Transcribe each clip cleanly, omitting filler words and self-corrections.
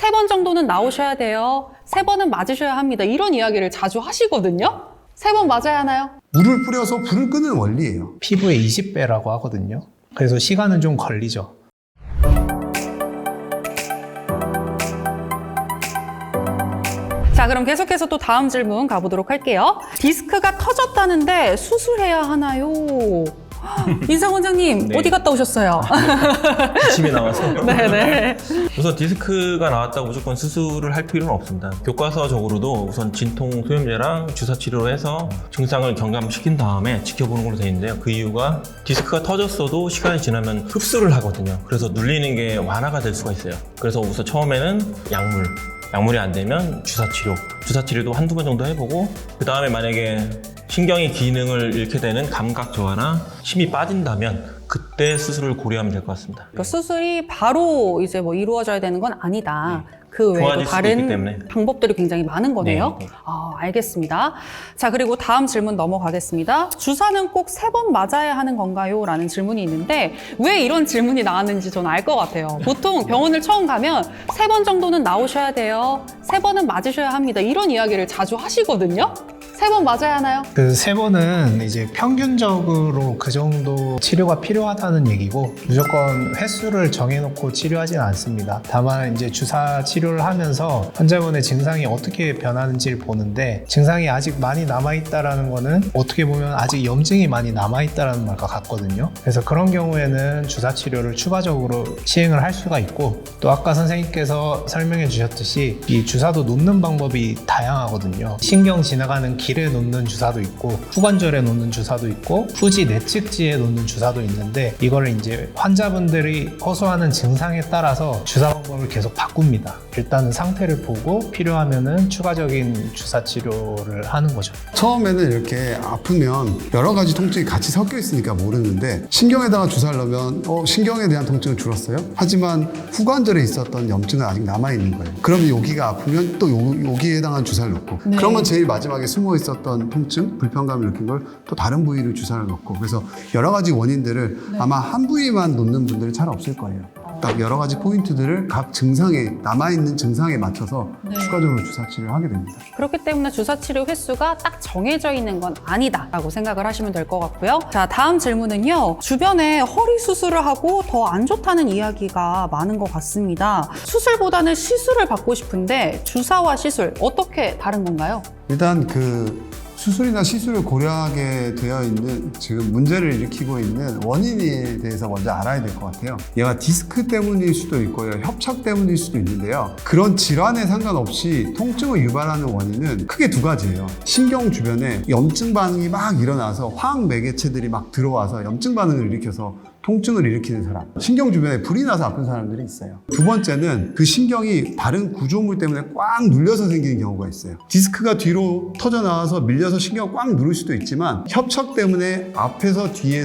3번 정도는 나오셔야 돼요. 3번은 맞으셔야 합니다. 이런 이야기를 자주 하시거든요. 3번 맞아야 하나요? 물을 뿌려서 불을 끄는 원리예요. 피부의 20배라고 하거든요. 그래서 시간은 좀 걸리죠. 자, 그럼 계속해서 또 다음 질문 가보도록 할게요. 디스크가 터졌다는데 수술해야 하나요? 인상 원장님, 네. 어디 갔다 오셨어요? 기침이 나와서. 네네. 우선 디스크가 나왔다고 무조건 수술을 할 필요는 없습니다. 교과서적으로도 우선 진통 소염제랑 주사 치료로 해서 증상을 경감시킨 다음에 지켜보는 걸로 되어 있는데요. 그 이유가 디스크가 터졌어도 시간이 지나면 흡수를 하거든요. 그래서 눌리는 게 완화가 될 수가 있어요. 그래서 우선 처음에는 약물이 안 되면 주사치료도 한두 번 정도 해보고, 그 다음에 만약에 신경의 기능을 잃게 되는 감각 저하나 힘이 빠진다면 그때 수술을 고려하면 될 것 같습니다. 그 수술이 바로 이제 뭐 이루어져야 되는 건 아니다. 그 외에도 좋아질 수도 있기 때문에. 다른 방법들이 굉장히 많은 거네요. 네. 알겠습니다. 자, 그리고 다음 질문 넘어가겠습니다. 주사는 꼭 3번 맞아야 하는 건가요? 라는 질문이 있는데 왜 이런 질문이 나왔는지 저는 알 것 같아요. 보통 병원을 처음 가면 3번 정도는 나오셔야 돼요. 3번은 맞으셔야 합니다. 이런 이야기를 자주 하시거든요. 3번 맞아야 하나요? 그 3번은 이제 평균적으로 그 정도 치료가 필요하다는 얘기고, 무조건 횟수를 정해놓고 치료하지는 않습니다. 다만 이제 주사 치료를 하면서 환자분의 증상이 어떻게 변하는지를 보는데, 증상이 아직 많이 남아있다라는 거는 어떻게 보면 아직 염증이 많이 남아있다라는 말과 같거든요. 그래서 그런 경우에는 주사 치료를 추가적으로 시행을 할 수가 있고, 또 아까 선생님께서 설명해 주셨듯이 이 주사도 놓는 방법이 다양하거든요. 신경 지나가는 길에 놓는 주사도 있고, 후관절에 놓는 주사도 있고, 후지 내측지에 놓는 주사도 있는데, 이거를 이제 환자분들이 호소하는 증상에 따라서 주사 방법을 계속 바꿉니다. 일단은 상태를 보고 필요하면은 추가적인 주사 치료를 하는 거죠. 처음에는 이렇게 아프면 여러 가지 통증이 같이 섞여 있으니까 모르는데, 신경에다가 주사를 넣으면 신경에 대한 통증은 줄었어요. 하지만 후관절에 있었던 염증은 아직 남아있는 거예요. 그러면 여기가 아프면 또 여기에 해당한 주사를 넣고, 네. 그러면 제일 마지막에 숨어 있었던 통증, 불편감을 느낀 걸 또 다른 부위를 주사를 넣고, 그래서 여러 가지 원인들을 아마 한 부위만 놓는 분들은 잘 없을 거예요. 딱 여러 가지 포인트들을 각 증상에, 남아있는 증상에 맞춰서 추가적으로 주사 치료를 하게 됩니다. 그렇기 때문에 주사 치료 횟수가 딱 정해져 있는 건 아니다라고 생각을 하시면 될 것 같고요. 자, 다음 질문은요. 주변에 허리 수술을 하고 더 안 좋다는 이야기가 많은 것 같습니다. 수술보다는 시술을 받고 싶은데 주사와 시술 어떻게 다른 건가요? 일단 수술이나 시술을 고려하게 되어 있는, 지금 문제를 일으키고 있는 원인에 대해서 먼저 알아야 될 것 같아요. 얘가 디스크 때문일 수도 있고요, 협착 때문일 수도 있는데요. 그런 질환에 상관없이 통증을 유발하는 원인은 크게 두 가지예요. 신경 주변에 염증 반응이 막 일어나서 화학 매개체들이 막 들어와서 염증 반응을 일으켜서 통증을 일으키는 사람, 신경 주변에 불이 나서 아픈 사람들이 있어요. 두 번째는 그 신경이 다른 구조물 때문에 꽉 눌려서 생기는 경우가 있어요. 디스크가 뒤로 터져 나와서 밀려서 신경을 꽉 누를 수도 있지만, 협착 때문에 앞에서 뒤에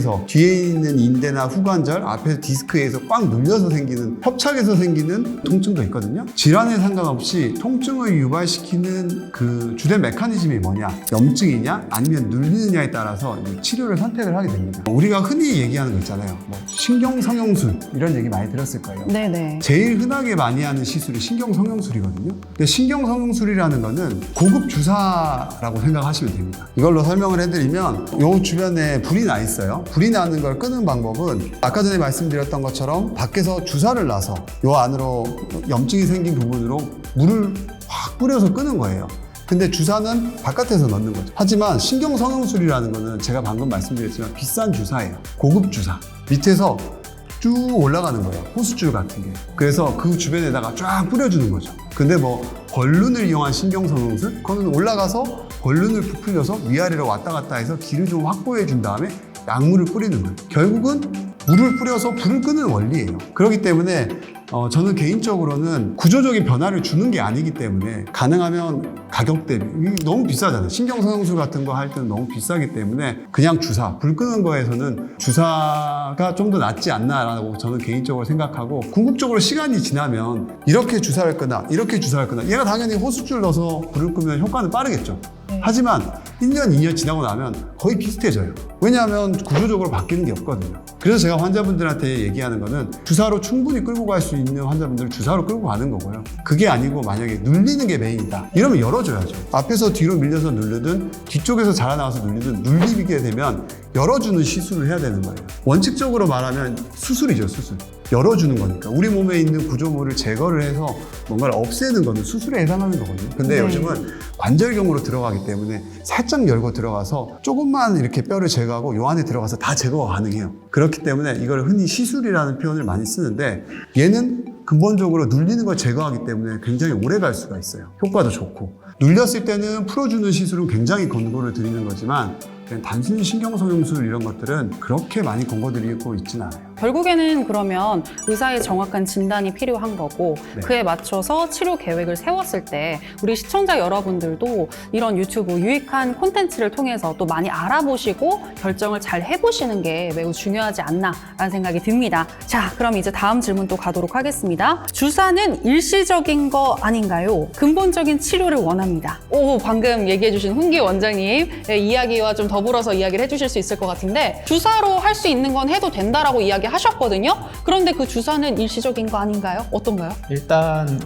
있는 인대나 후관절, 앞에서 디스크에서 꽉 눌려서 생기는, 협착에서 생기는 통증도 있거든요. 질환에 상관없이 통증을 유발시키는 그 주된 메커니즘이 뭐냐, 염증이냐 아니면 눌리느냐에 따라서 치료를 선택을 하게 됩니다. 우리가 흔히 얘기하는 거 있잖아요. 신경성형술, 이런 얘기 많이 들었을 거예요. 네네. 제일 흔하게 많이 하는 시술이 신경성형술이거든요. 근데 신경성형술이라는 거는 고급 주사라고 생각하시면 됩니다. 이걸로 설명을 해드리면, 요 주변에 불이 나 있어요. 불이 나는 걸 끄는 방법은 아까 전에 말씀드렸던 것처럼 밖에서 주사를 놔서 요 안으로 염증이 생긴 부분으로 물을 확 뿌려서 끄는 거예요. 근데 주사는 바깥에서 넣는 거죠. 하지만 신경성형술이라는 거는 제가 방금 말씀드렸지만 비싼 주사예요. 고급 주사. 밑에서 쭉 올라가는 거예요. 호수줄 같은 게. 그래서 그 주변에다가 쫙 뿌려주는 거죠. 근데 벌룬을 이용한 신경성형술? 그거는 올라가서 벌룬을 부풀려서 위아래로 왔다 갔다 해서 길을 좀 확보해 준 다음에 약물을 뿌리는 거예요. 결국은 물을 뿌려서 불을 끄는 원리예요. 그렇기 때문에 저는 개인적으로는 구조적인 변화를 주는 게 아니기 때문에, 가능하면 가격 대비, 너무 비싸잖아요. 신경성형술 같은 거 할 때는 너무 비싸기 때문에 그냥 주사, 불 끄는 거에서는 주사가 좀 더 낫지 않나라고 저는 개인적으로 생각하고, 궁극적으로 시간이 지나면 이렇게 주사를 끄나 이렇게 주사를 끄나, 얘가 당연히 호수줄 넣어서 불을 끄면 효과는 빠르겠죠. 하지만 1년, 2년 지나고 나면 거의 비슷해져요. 왜냐하면 구조적으로 바뀌는 게 없거든요. 그래서 제가 환자분들한테 얘기하는 거는 주사로 충분히 끌고 갈 수 있는 환자분들은 주사로 끌고 가는 거고요. 그게 아니고 만약에 눌리는 게 메인이다. 이러면 열어줘야죠. 앞에서 뒤로 밀려서 누르든 뒤쪽에서 자라나와서 누르든 눌리게 되면 열어주는 시술을 해야 되는 거예요. 원칙적으로 말하면 수술이죠, 수술. 열어주는 거니까. 우리 몸에 있는 구조물을 제거를 해서 뭔가를 없애는 거는 수술에 해당하는 거거든요. 근데 네. 요즘은 관절경으로 들어가기 때문에 살짝 열고 들어가서 조금만 이렇게 뼈를 제거하고 요 안에 들어가서 다 제거가 가능해요. 그렇기 때문에 이걸 흔히 시술이라는 표현을 많이 쓰는데 얘는 근본적으로 눌리는 걸 제거하기 때문에 굉장히 오래 갈 수가 있어요. 효과도 좋고. 눌렸을 때는 풀어주는 시술은 굉장히 권고를 드리는 거지만 그냥 단순히 신경성형술 이런 것들은 그렇게 많이 권고드리고 있지는 않아요. 결국에는 그러면 의사의 정확한 진단이 필요한 거고 네. 그에 맞춰서 치료 계획을 세웠을 때 우리 시청자 여러분들도 이런 유튜브 유익한 콘텐츠를 통해서 또 많이 알아보시고 결정을 잘 해보시는 게 매우 중요하지 않나라는 생각이 듭니다. 자, 그럼 이제 다음 질문 또 가도록 하겠습니다. 주사는 일시적인 거 아닌가요? 근본적인 치료를 원합니다. 오, 방금 얘기해주신 훈기 원장님의 이야기와 좀 더불어서 이야기를 해주실 수 있을 것 같은데 주사로 할 수 있는 건 해도 된다라고 이야기하셨거든요. 그런데 그 주사는 일시적인 거 아닌가요? 어떤가요? 일단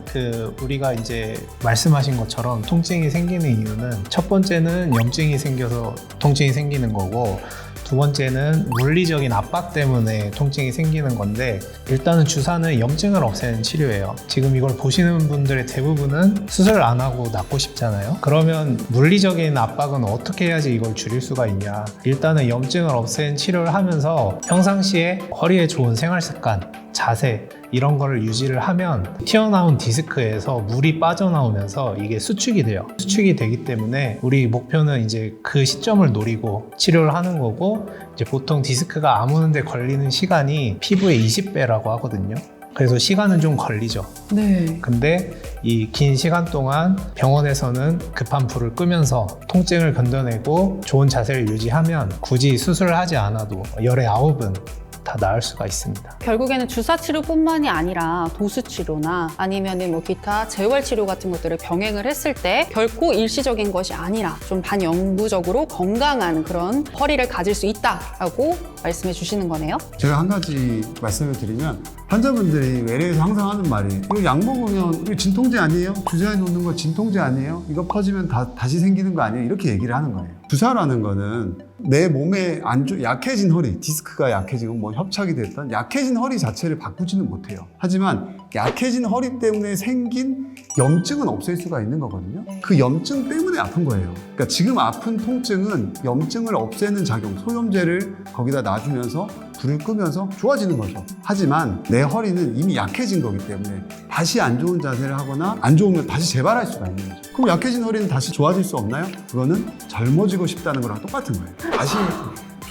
우리가 이제 말씀하신 것처럼 통증이 생기는 이유는 첫 번째는 염증이 생겨서 통증이 생기는 거고 두 번째는 물리적인 압박 때문에 통증이 생기는 건데 일단은 주사는 염증을 없애는 치료예요. 지금 이걸 보시는 분들의 대부분은 수술을 안 하고 낫고 싶잖아요. 그러면 물리적인 압박은 어떻게 해야지 이걸 줄일 수가 있냐. 일단은 염증을 없애는 치료를 하면서 평상시에 허리에 좋은 생활 습관, 자세 이런 거를 유지를 하면 튀어나온 디스크에서 물이 빠져나오면서 이게 수축이 돼요. 수축이 되기 때문에 우리 목표는 이제 그 시점을 노리고 치료를 하는 거고 이제 보통 디스크가 아무는데 걸리는 시간이 피부의 20배라고 하거든요. 그래서 시간은 좀 걸리죠. 네. 근데 이 긴 시간 동안 병원에서는 급한 불을 끄면서 통증을 견뎌내고 좋은 자세를 유지하면 굳이 수술을 하지 않아도 열의 9은 다 나을 수가 있습니다. 결국에는 주사 치료뿐만이 아니라 도수 치료나 아니면은 뭐 기타 재활 치료 같은 것들을 병행을 했을 때 결코 일시적인 것이 아니라 좀 반영구적으로 건강한 그런 허리를 가질 수 있다라고 말씀해 주시는 거네요. 제가 한 가지 말씀을 드리면 환자분들이 외래에서 항상 하는 말이 이거 약 먹으면 이거 진통제 아니에요? 주사에 놓는 거 진통제 아니에요? 이거 퍼지면 다시 생기는 거 아니에요? 이렇게 얘기를 하는 거예요. 주사라는 거는 내 몸에 약해진 허리, 디스크가 약해지고 뭐 협착이 됐던 약해진 허리 자체를 바꾸지는 못해요. 하지만 약해진 허리 때문에 생긴 염증은 없앨 수가 있는 거거든요. 그 염증 때문에 아픈 거예요. 그러니까 지금 아픈 통증은 염증을 없애는 작용, 소염제를 거기다 놔주면서 불을 끄면서 좋아지는 거죠. 하지만 내 허리는 이미 약해진 거기 때문에 다시 안 좋은 자세를 하거나 안 좋으면 다시 재발할 수가 있는 거죠. 그럼 약해진 허리는 다시 좋아질 수 없나요? 그거는 젊어지고 싶다는 거랑 똑같은 거예요. 다시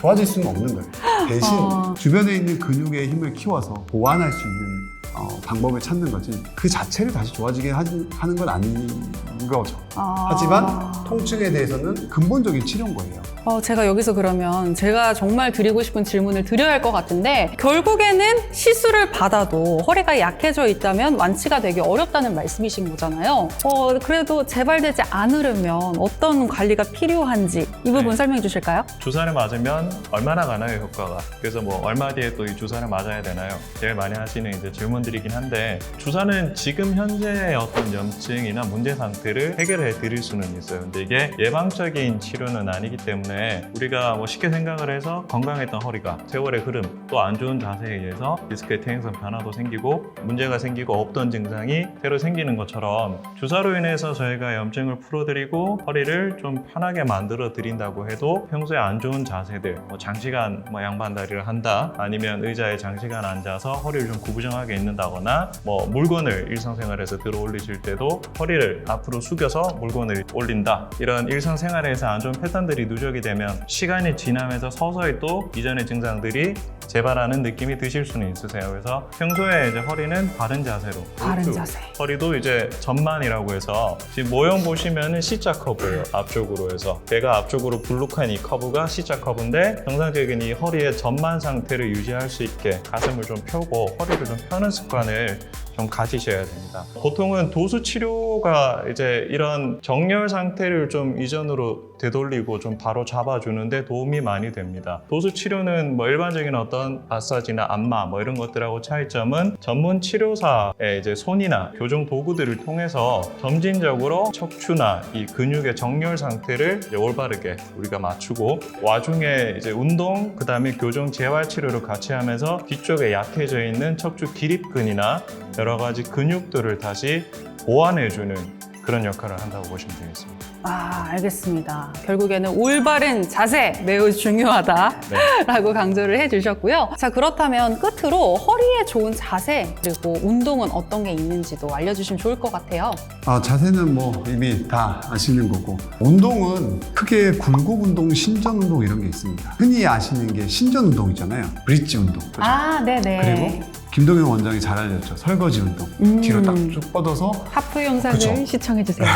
좋아질 수는 없는 거예요. 대신 주변에 있는 근육의 힘을 키워서 보완할 수 있는 방법을 찾는 거지 그 자체를 다시 좋아지게 하는 건 아닌 거죠. 하지만 통증에 대해서는 근본적인 치료인 거예요. 제가 여기서 그러면 제가 정말 드리고 싶은 질문을 드려야 할 것 같은데 결국에는 시술을 받아도 허리가 약해져 있다면 완치가 되기 어렵다는 말씀이신 거잖아요. 그래도 재발되지 않으려면 어떤 관리가 필요한지 이 부분 설명해 주실까요? 주사를 맞으면 얼마나 가나요, 효과가? 그래서 뭐 얼마 뒤에 또 이 주사를 맞아야 되나요? 제일 많이 하시는 이제 질문들이긴 한데 주사는 지금 현재의 어떤 염증이나 문제 상태를 해결해 드릴 수는 있어요. 근데 이게 예방적인 치료는 아니기 때문에 우리가 뭐 쉽게 생각을 해서 건강했던 허리가 세월의 흐름 또 안 좋은 자세에 의해서 디스크의 퇴행성 변화도 생기고 문제가 생기고 없던 증상이 새로 생기는 것처럼 주사로 인해서 저희가 염증을 풀어드리고 허리를 좀 편하게 만들어 드린다고 해도 평소에 안 좋은 자세들 뭐 장시간 양반다리를 한다 아니면 의자에 장시간 앉아서 허리를 좀 구부정하게 있는다거나 뭐 물건을 일상생활에서 들어 올리실 때도 허리를 앞으로 숙여서 물건을 올린다 이런 일상생활에서 안 좋은 패턴들이 누적이 되면 시간이 지나면서 서서히 또 이전의 증상들이 재발하는 느낌이 드실 수는 있으세요. 그래서 평소에 이제 허리는 바른 자세로 바른 자세. 허리도 이제 전만이라고 해서 지금 모형 보시면은 C자 커브예요. 앞쪽으로 해서 배가 앞쪽으로 불룩한 이 커브가 C자 커브인데 정상적인 이 허리의 전만 상태를 유지할 수 있게 가슴을 좀 펴고 허리를 좀 펴는 습관을 좀 가지셔야 됩니다. 보통은 도수 치료가 이제 이런 정렬 상태를 좀 이전으로 되돌리고 좀 바로 잡아주는데 도움이 많이 됩니다. 도수 치료는 뭐 일반적인 어떤 마사지나 안마 뭐 이런 것들하고 차이점은 전문 치료사의 이제 손이나 교정 도구들을 통해서 점진적으로 척추나 이 근육의 정렬 상태를 이제 올바르게 우리가 맞추고 와중에 이제 운동 그다음에 교정 재활 치료를 같이 하면서 뒤쪽에 약해져 있는 척추 기립근이나 여러 가지 근육들을 다시 보완해주는 그런 역할을 한다고 보시면 되겠습니다. 알겠습니다. 결국에는 올바른 자세 매우 중요하다라고 강조를 해주셨고요. 자, 그렇다면 끝으로 허리에 좋은 자세 그리고 운동은 어떤 게 있는지도 알려주시면 좋을 것 같아요. 자세는 뭐 이미 다 아시는 거고 운동은 크게 굴곡 운동, 신전 운동 이런 게 있습니다. 흔히 아시는 게 신전 운동이잖아요. 브릿지 운동. 그죠? 네네. 그리고 김동현 원장이 잘 알렸죠. 설거지 운동. 뒤로 딱 쭉 뻗어서 하프 영상을 그쵸. 시청해주세요.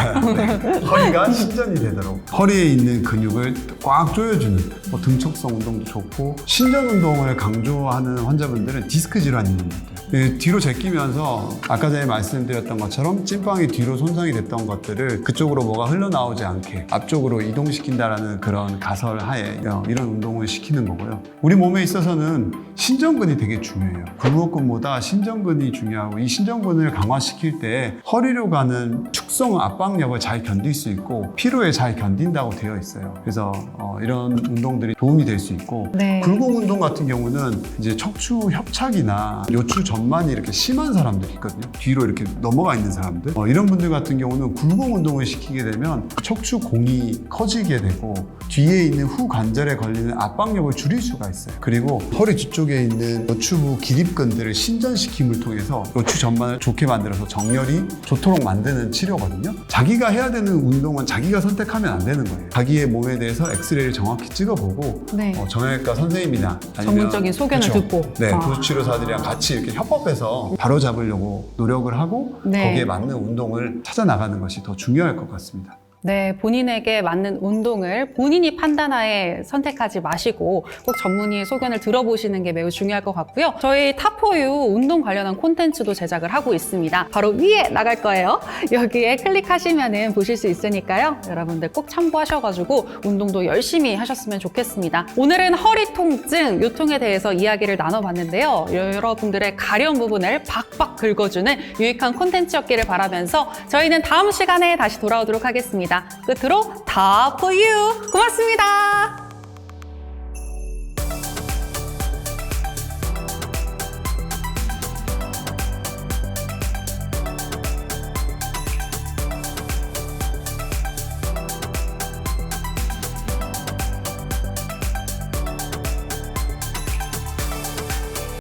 허리가 신전이 되도록 허리에 있는 근육을 꽉 조여주는 뭐 등척성 운동도 좋고 신전 운동을 강조하는 환자분들은 디스크 질환이 있는 분들 뒤로 제끼면서 아까 전에 말씀드렸던 것처럼 찐빵이 뒤로 손상이 됐던 것들을 그쪽으로 뭐가 흘러나오지 않게 앞쪽으로 이동시킨다라는 그런 가설 하에 이런 운동을 시키는 거고요. 우리 몸에 있어서는 신전근이 되게 중요해요. 굴곡근보다 신전근이 중요하고 이 신전근을 강화시킬 때 허리로 가는 축성 압박력을 잘 견딜 수 있고 피로에 잘 견딘다고 되어 있어요. 그래서 이런 운동들이 도움이 될 수 있고 네. 굴곡 운동 같은 경우는 이제 척추 협착이나 요추 전만이 이렇게 심한 사람들이 있거든요. 뒤로 이렇게 넘어가 있는 사람들 이런 분들 같은 경우는 굴곡 운동을 시키게 되면 척추 공이 커지게 되고 뒤에 있는 후 관절에 걸리는 압박력을 줄일 수가 있어요. 그리고 허리 뒤쪽에 있는 요추부 기립근들을 신전시킴을 통해서 요추 전반을 좋게 만들어서 정렬이 좋도록 만드는 치료거든요. 자기가 해야 되는 운동은 자기가 선택하면 안 되는 거예요. 자기의 몸에 대해서 엑스레이를 정확히 찍어보고 네. 정형외과 선생님이나 아니면 전문적인 소견을 그쵸. 듣고. 네, 도수치료사들이랑 같이 이렇게 협업해서 바로잡으려고 노력을 하고 네. 거기에 맞는 운동을 찾아 나가는 것이 더 중요할 것 같습니다. 네, 본인에게 맞는 운동을 본인이 판단하에 선택하지 마시고 꼭 전문의의 소견을 들어보시는 게 매우 중요할 것 같고요. 저희 탑4U 운동 관련한 콘텐츠도 제작을 하고 있습니다. 바로 위에 나갈 거예요. 여기에 클릭하시면 보실 수 있으니까요. 여러분들 꼭 참고하셔가지고 운동도 열심히 하셨으면 좋겠습니다. 오늘은 허리 통증, 요통에 대해서 이야기를 나눠봤는데요. 여러분들의 가려운 부분을 박박 긁어주는 유익한 콘텐츠였기를 바라면서 저희는 다음 시간에 다시 돌아오도록 하겠습니다. 끝으로 탑4U 고맙습니다.